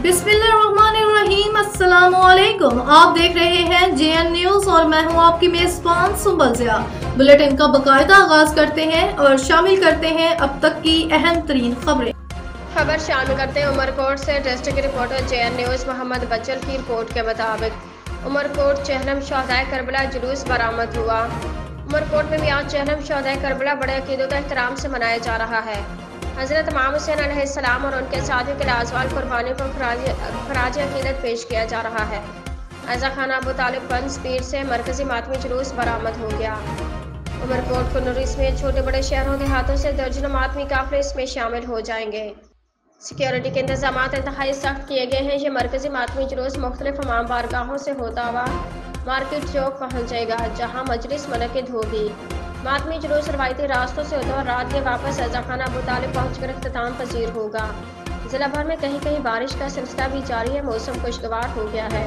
बिस्मिल्लाहिर्रहमानिर्रहीम, अस्सलामुअलैकुम। आप देख रहे हैं जेएन न्यूज और मैं हूं आपकी मेजबान सुंबल ज़िया। बुलेटिन का बाकायदा आगाज करते हैं और शामिल करते हैं अब तक की अहम तरीन खबरें। खबर शामिल करते हैं उमरकोट से। District reporter JN news Mohammad Bachal की रिपोर्ट के मुताबिक उमरकोट चहलम शहदाए करबला जुलूस बरामद हुआ। उमरकोट में भी आज चहलम शहदाए करबला बड़े अकीदत एहतराम से मनाया जा रहा है। हज़रत इमाम हुसैन अलैहिस्सलाम और उनके साथियों के लाजवाल कुर्बानी पर खराज अकीदत पेश किया जा रहा है। अज़ा खान अबू तालिब गंज स्पीड से मरकजी मातमी जुलूस बरामद हो गया। उमरकोट कुन्नूरी समेत छोटे बड़े शहरों देहातों से दर्जनों मातमी काफिले इसमें शामिल हो जाएंगे। सिक्योरिटी के इंतजाम इंतहाई सख्त किए गए हैं। ये मरकजी मातमी जुलूस मुख्तलिफ इमाम बारगाहों से होता हुआ मार्केट चौक पहुँच जाएगा, जहाँ मजलिस मुनक़िद होगी। मातमी जुलूस रवायती रास्तों से होता और रात के वापस अज़ा खान अबू तालिब पहुँचकर इख्तिताम पजीर होगा। जिला भर में कहीं कहीं बारिश का सिलसिला भी जारी है। मौसम खुशगवार हो गया है।